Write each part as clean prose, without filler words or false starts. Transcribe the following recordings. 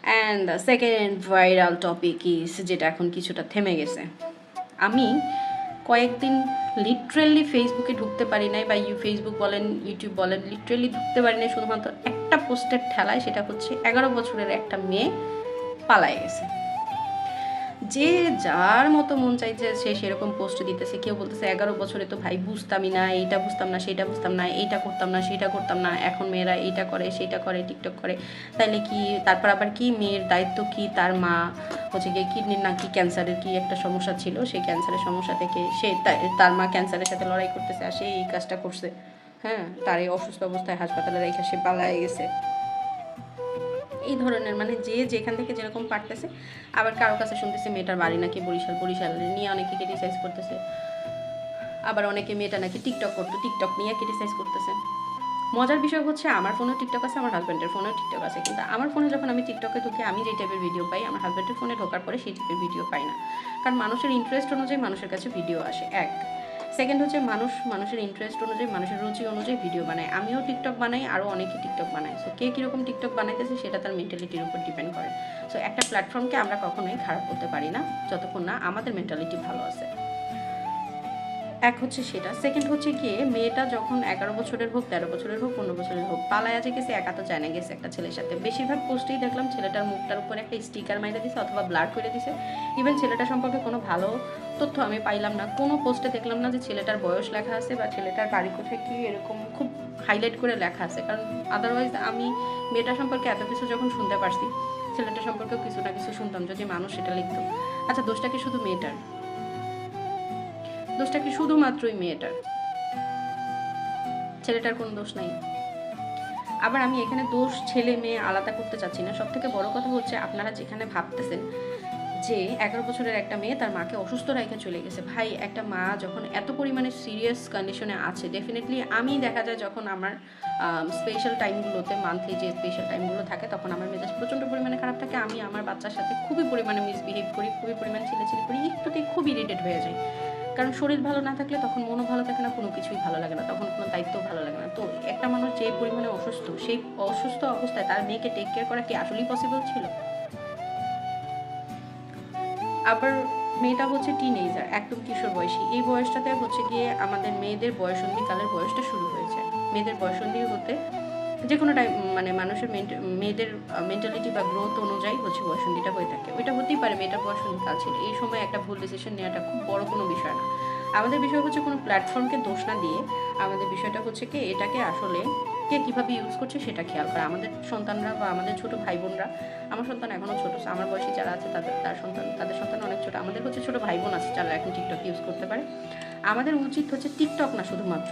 And the second viral topic is, যেটা এখন কিছুটা থেমে গেছে। আমি কয়েকদিন লিটারেলি ফেসবুকে ঢুকতে পারি নাই, বা ফেসবুক বলেন ইউটিউব বলেন, লিটারেলি ঢুকতে পারি নাই শুধুমাত্র একটা পোস্টের ঠেলায়। সেটা হচ্ছে 11 বছরের একটা মেয়ে পালায় গেছে। যে যার মতো মন চাইছে সে সেরকম পোস্ট দিতেছে। কেউ বলতেছে 11 বছরে তো ভাই বুঝতামই না, এইটা বুঝতাম না, সেইটা বুঝতাম না, এইটা করতাম না, সেইটা করতাম না, এখন মেয়েরা এইটা করে সেইটা করে, টিকটক করে, তাইলে কি? তারপর আবার কি মেয়ের দায়িত্ব কি? তার মা হচ্ছে গিয়ে কিডনির নাকি ক্যান্সারের কি একটা সমস্যা ছিল, সেই ক্যান্সারের সমস্যা থেকে সে তার মা ক্যান্সারের সাথে লড়াই করতেছে, আর সে এই কাজটা করছে। হ্যাঁ, তার এই অসুস্থ অবস্থায় হাসপাতালে রেখে সে পালায় গেছে। এই ধরনের মানে যে যেখান থেকে যেরকম পারতেছে। আবার কারো কাছে শুনতেছে মেয়েটার বাড়ি নাকি বরিশাল নিয়ে অনেকে ক্রিটিসাইজ করতেছে। আবার অনেকে মেয়েটা নাকি টিকটক করতো, টিকটক নিয়ে ক্রিটিসাইজ করতেছে। মজার বিষয় হচ্ছে আমার ফোনেও টিকটক আছে, আমার হাজব্যান্ডের ফোনেও টিকটক আছে, কিন্তু আমার ফোনে যখন আমি টিকটকে ঢুকি আমি যেই টাইপের ভিডিও পাই, আমার হাজব্যান্ডের ফোনে ঢোকার পরে সেই টাইপের ভিডিও পাই না। কারণ মানুষের ইন্টারেস্ট অনুযায়ী মানুষের কাছে ভিডিও আসে, এক। সেকেন্ড হচ্ছে মানুষের ইন্টারেস্ট অনুযায়ী, মানুষের রুচি অনুযায়ী ভিডিও বানায়। আমিও টিকটক বানাই, আরও অনেকে টিকটক বানায়। সো কে কীরকম টিকটক বানাইতেছে সেটা তার মেন্টালিটির উপর ডিপেন্ড করে। সো একটা প্ল্যাটফর্মকে আমরা কখনোই খারাপ করতে পারি না যতক্ষণ না আমাদের মেন্টালিটি ভালো আছে। এক হচ্ছে সেটা। সেকেন্ড হচ্ছে গিয়ে মেয়েটা যখন 11 বছরের হোক, 13 বছরের হোক, 15 বছরের হোক, পালায়া যে গেছে, একা তো জানা গেছে একটা ছেলের সাথে। বেশিরভাগ পোস্টেই দেখলাম ছেলেটার মুখটার উপর একটা স্টিকার মাইরে দিছে অথবা ব্লার করে দিছে। ইভেন ছেলেটা সম্পর্কে কোনো ভালো তথ্য আমি পাইলাম না। কোনো পোস্টে দেখলাম না যে ছেলেটার বয়স লেখা আছে বা ছেলেটার বাড়ি কোথায় কি এরকম খুব হাইলাইট করে লেখা আছে। কারণ আদারওয়াইজ আমি মেয়েটা সম্পর্কে এত কিছু যখন শুনতে পারছি, ছেলেটা সম্পর্কেও কিছু না কিছু শুনতাম যদি মানুষ সেটা লিখতো। আচ্ছা, দোষটা কি শুধু মেয়েটার? দোষটা কি শুধুমাত্রই মেয়েটার? ছেলেটার কোনো দোষ নাই। আবার আমি এখানে দোষ ছেলে মেয়ে আলাদা করতে চাচ্ছি না। সব থেকে বড় কথা হচ্ছে আপনারা যেখানে ভাবতেছেন যে 11 বছরের একটা মেয়ে তার মাকে অসুস্থ রেখে চলে গেছে। ভাই, একটা মা যখন এত পরিমাণে সিরিয়াস কন্ডিশনে আছে, ডেফিনেটলি আমি দেখা যায় যখন আমার স্পেশাল টাইমগুলোতে, মান্থলি যে স্পেশাল টাইমগুলো থাকে, তখন আমার মেজাজ প্রচণ্ড পরিমাণে খারাপ থাকে। আমি আমার বাচ্চার সাথে খুবই পরিমাণে মিসবিহেভ করি, খুবই পরিমাণে ছিলেছিলি করি, একটুতেই খুব ইরিটেট হয়ে যায়। কারণ শরীর ভালো না থাকলে তখন মনও ভালো থাকে না, কোনো কিছুই ভালো লাগে না, তখন কোনো দায়িত্বও ভালো লাগে না। তো একটা মানুষ যে পরিমাণে অসুস্থ, সেই অসুস্থ অবস্থায় তার মেয়েকে টেক কেয়ার করা কি আসলেই পসিবল ছিল? আবার মেয়েটা হচ্ছে টিনেজার, একদম কিশোর বয়সী। এই বয়সটাতে হচ্ছে গিয়ে আমাদের মেয়েদের বয়সন্ধিকালের বয়সটা শুরু হয়েছে। মেয়েদের বয়সন্ধি হতে যে কোনো টাইম মানে মানুষের মেয়েদের মেন্টালিটি বা গ্রোথ অনুযায়ী হচ্ছে বয়সন্ধিটা হয়ে থাকে। ওইটা হতেই পারে মেয়েটার বয়সন্ধিকাল ছিল, এই সময় একটা ভুল ডিসিশন নেওয়াটা খুব বড় কোনো বিষয় না। আমাদের বিষয় হচ্ছে কোনো প্ল্যাটফর্মকে দোষ না দিয়ে আমাদের বিষয়টা হচ্ছে কি এটাকে আসলে কে কীভাবে ইউজ করছে সেটা খেয়াল করা। আমাদের সন্তানরা বা আমাদের ছোটো ভাই বোনরা, আমার সন্তান এখনও ছোটো, আমার বয়সী যারা আছে তাদের সন্তান অনেক ছোটো, আমাদের হচ্ছে ছোটো ভাই বোন আছে যারা এখন টিকটক ইউজ করতে পারে। আমাদের উচিত হচ্ছে টিকটক না শুধুমাত্র,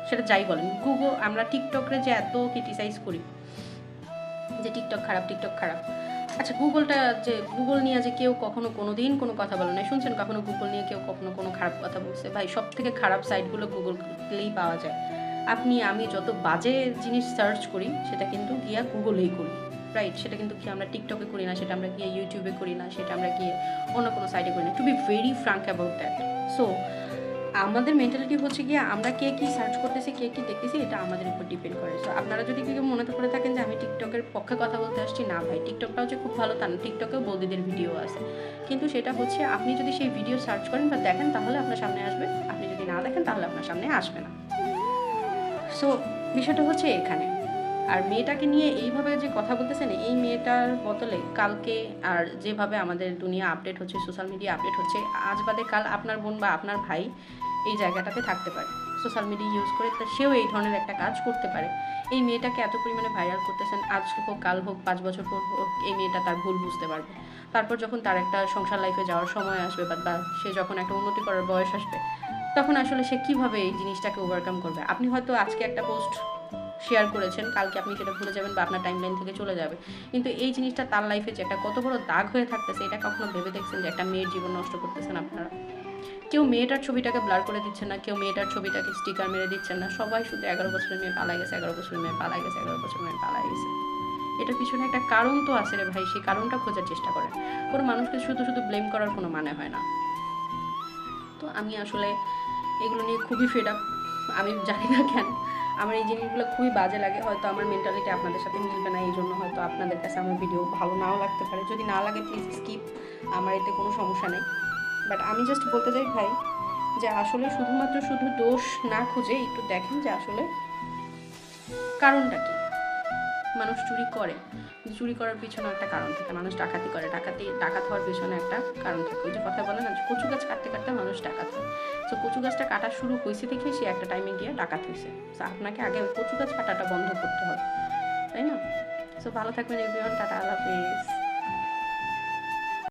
সেটা যাই বলেন, গুগল, আমরা টিকটকরে যে এত ক্রিটিসাইজ করি যে টিকটক খারাপ, টিকটক খারাপ। আচ্ছা, গুগল নিয়ে যে কেউ কখনো কোনো দিন কোনো কথা বলে না, শুনছেন কখনো গুগল নিয়ে কেউ কখনো কোনো খারাপ কথা বলছে? ভাই, সব থেকে খারাপ সাইটগুলো গুগলেই পাওয়া যায়। আমি যত বাজে জিনিস সার্চ করি সেটা কিন্তু গিয়া গুগলেই করি, রাইট? সেটা কিন্তু কি আমরা টিকটকে করি না, সেটা আমরা গিয়ে ইউটিউবে করি না, সেটা আমরা গিয়ে অন্য কোনো সাইটে করি না। To be very frank about that. So আমাদের মেন্টালিটি হচ্ছে গিয়ে আমরা কে কী সার্চ করতেছি, কে কী দেখতেছি, এটা আমাদের উপর ডিপেন্ড করে। সো আপনারা যদি কেউ মনে করে থাকেন যে আমি টিকটকের পক্ষে কথা বলতে আসছি, না ভাই, টিকটকটাও যে খুব ভালো তা না, টিকটকেও বৌদিদের ভিডিও আছে। কিন্তু সেটা হচ্ছে আপনি যদি সেই ভিডিও সার্চ করেন বা দেখেন তাহলে আপনার সামনে আসবে, আপনি যদি না দেখেন তাহলে আপনার সামনে আসবে না। সো বিষয়টা হচ্ছে এখানে। আর মেয়েটাকে নিয়ে এইভাবে যে কথা বলতেছেন, এই মেয়েটার বদলে কালকে আর যেভাবে আমাদের দুনিয়া আপডেট হচ্ছে, সোশ্যাল মিডিয়া আপডেট হচ্ছে, আজ বাদে কাল আপনার বোন বা আপনার ভাই এই জায়গাটাতে থাকতে পারে, সোশ্যাল মিডিয়া ইউজ করে সেও এই ধরনের একটা কাজ করতে পারে। এই মেয়েটাকে এত পরিমাণে ভাইরাল করতেছেন, আজ হোক কাল হোক 5 বছর পর হোক, এই মেয়েটা তার ভুল বুঝতে পারবে। তারপর যখন তার একটা সংসার লাইফে যাওয়ার সময় আসবে বা সে যখন একটা উন্নতি করার বয়স আসবে, তখন আসলে সে কীভাবে এই জিনিসটাকে ওভারকাম করবে? আপনি হয়তো আজকে একটা পোস্ট শেয়ার করেছেন, কালকে আপনি সেটা ভুলে যাবেন বা আপনার টাইমলাইন থেকে চলে যাবে, কিন্তু এই জিনিসটা তার লাইফে যে একটা কত বড় দাগ হয়ে থাকতেছে, এটা কখনো ভেবে দেখছেন যে একটা মেয়ের জীবন নষ্ট করতেছেন আপনারা? কেউ মেয়েটার ছবিটাকে ব্লার করে দিচ্ছেন না, কেউ মেয়েটার ছবিটাকে স্টিকার মেরে দিচ্ছেন না, সবাই শুধু 11 বছরের মেয়ে পালাই গেছে, 11 বছরের মেয়ে পালাই গেছে, 11 বছরের মেয়ে পালাই গেছে। এটার পিছনে একটা কারণ তো আছে রে ভাই, সেই কারণটা খোঁজার চেষ্টা করেন। কোনো মানুষকে শুধু শুধু ব্লেম করার কোনো মানে হয় না। তো আমি আসলে এগুলো নিয়ে খুবই ফেড আপ। আমি জানি না কেন আমার এই জিনিসগুলো খুবই বাজে লাগে, হয়তো আমার মেন্টালিটি আপনাদের সাথে মিলবে না, এই জন্য হয়তো আপনাদের কাছে আমার ভিডিও ভালো নাও লাগতে পারে। যদি না লাগে প্লিজ স্কিপ, আমার এতে কোনো সমস্যা নেই। বাট আমি জাস্ট বলতে চাই ভাই যে আসলে শুধুমাত্র শুধু দোষ না খুঁজে একটু দেখেন যে আসলে কারণটা কী। মানুষ চুরি করে, চুরি করার পিছনে একটা কারণ থাকে। মানুষ ডাকাতি করে, ডাকাত হওয়ার পিছনে একটা কারণ থাকে। ওই যে কথা বলে না, যে কচু গাছ কাটতে কাটতে মানুষ ডাকাত হয়। সো কচু গাছটা কাটা শুরু হয়েছে দেখে সে একটা টাইমে গিয়ে ডাকাত হয়েছে। সো আপনাকে আগে ওই কচু গাছ কাটাটা বন্ধ করতে হবে, তাই না? সো ভালো থাকবেন এভরিওয়ান, টাটা, আল্লাহ হাফেজ।